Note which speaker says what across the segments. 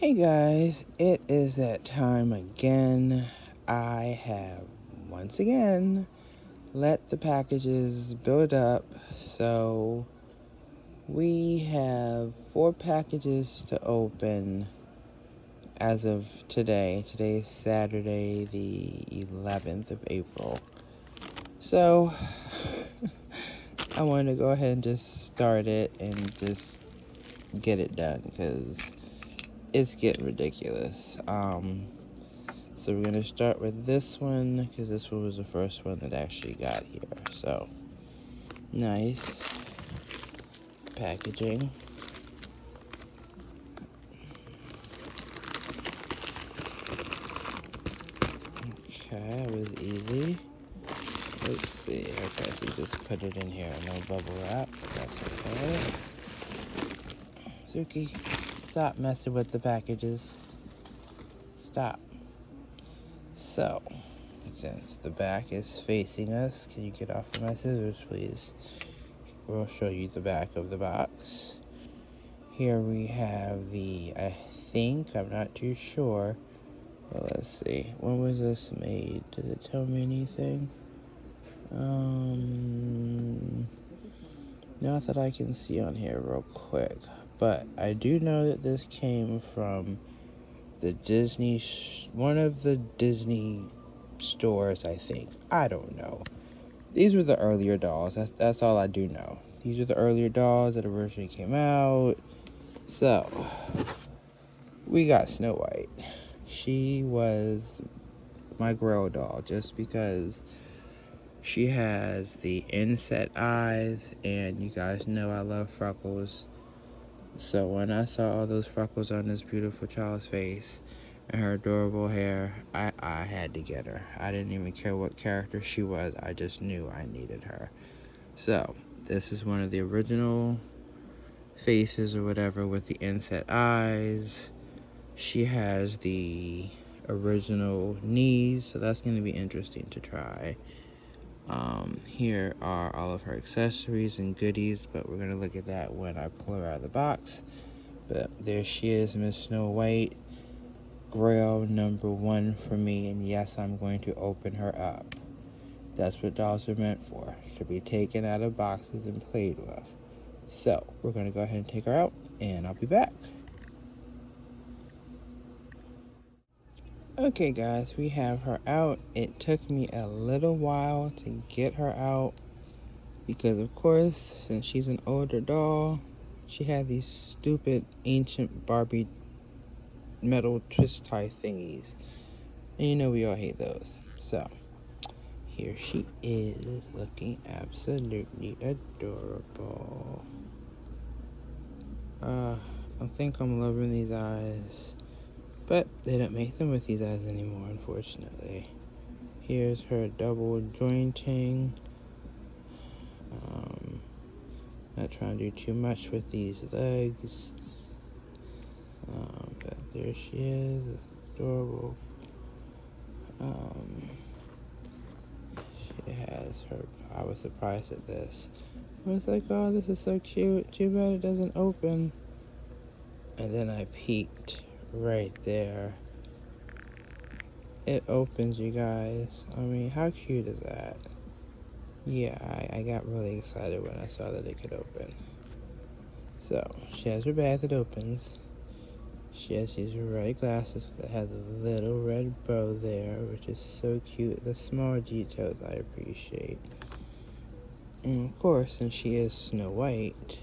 Speaker 1: Hey guys, it is that time again. I have once again let the packages build up. So we have 4 packages to open as of today. Today is Saturday, the 11th of April. So I wanted to go ahead and just start it and just get it done because it's getting ridiculous. So we're gonna start with this one because this one was the first one that actually got here. So nice packaging. Okay, it was easy. Let's see. Okay, so you just put it in here. No bubble wrap. That's okay. Suki, stop messing with the packages. Stop. So, since the back is facing us, can you get off of my scissors, please? We'll show you the back of the box. Here we have the, I'm not too sure. Well, let's see. When was this made? Does it tell me anything? Not that I can see on here real quick. But I do know that this came from the Disney, one of the Disney stores, I think. I don't know. These were the earlier dolls. That's all I do know. These are the earlier dolls that originally came out. So, we got Snow White. She was my Grail doll just because she has the inset eyes, and you guys know I love freckles. So when I saw all those freckles on this beautiful child's face and her adorable hair, I had to get her. I didn't even care what character she was. I just knew I needed her. So this is one of the original faces or whatever with the inset eyes. She has the original knees, so that's going to be interesting to try. Here are all of her accessories and goodies, but we're going to look at that when I pull her out of the box. But there she is, Miss Snow White, Grail #1 for me, and yes, I'm going to open her up. That's what dolls are meant for, to be taken out of boxes and played with. So, we're going to go ahead and take her out, and I'll be back. Okay guys, we have her out. It took me a little while to get her out because of course, since she's an older doll, she had these stupid ancient Barbie metal twist tie thingies. And you know we all hate those. So, here she is, looking absolutely adorable. I think I'm loving these eyes. But they don't make them with these eyes anymore, unfortunately. Here's her double jointing. Not trying to do too much with these legs. But there she is, adorable. She has her, I was surprised at this. I was like, oh, this is so cute. Too bad it doesn't open. And then I peeked right there. It opens, you guys. I mean, how cute is that? Yeah, I got really excited when I saw that it could open. So, she has her bag that opens. She has these red glasses that has a little red bow there, which is so cute. The small details I appreciate. And of course, since she is Snow White,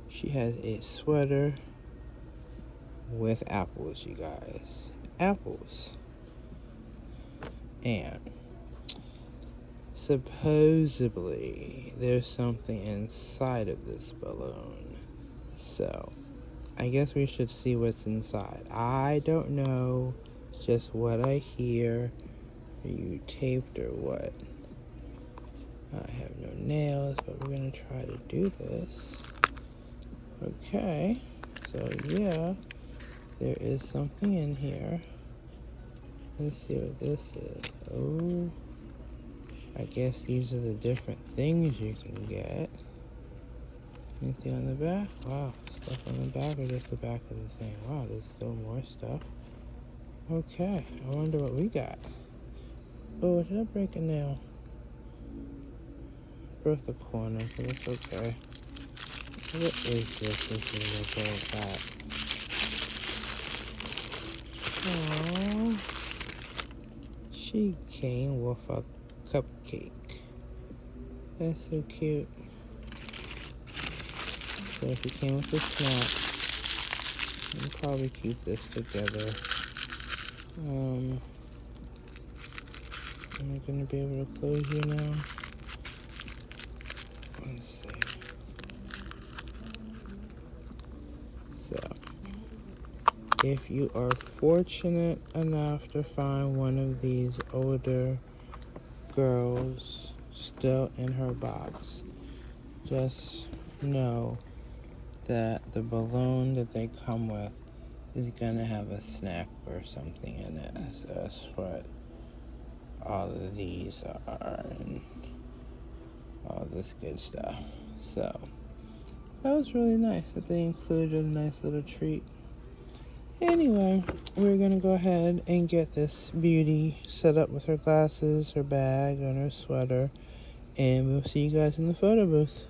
Speaker 1: she has a sweater with apples, you guys. Apples. And supposedly there's something inside of this balloon. So, I guess we should see what's inside. I don't know. It's just what I hear. Are you taped or what? I have no nails, but we're gonna try to do this. Okay, so yeah, there is something in here. Let's see what this is. Oh, I guess these are the different things you can get. Anything on the back? Wow, stuff on the back or just the back of the thing? Wow, there's still more stuff. Okay, I wonder what we got. Oh, did I break a nail? Broke the corner, but it's okay. What is this? This is a little back. Aww. She came with a cupcake. That's so cute. So she came with a snack. I'll probably keep this together. Am I gonna be able to close you now? Let's see. So, if you are fortunate enough to find one of these older girls still in her box, just know that the balloon that they come with is gonna have a snack or something in it. So that's what all of these are and all this good stuff. So that was really nice that they included a nice little treat. Anyway, we're gonna go ahead and get this beauty set up with her glasses, her bag, and her sweater, and we'll see you guys in the photo booth.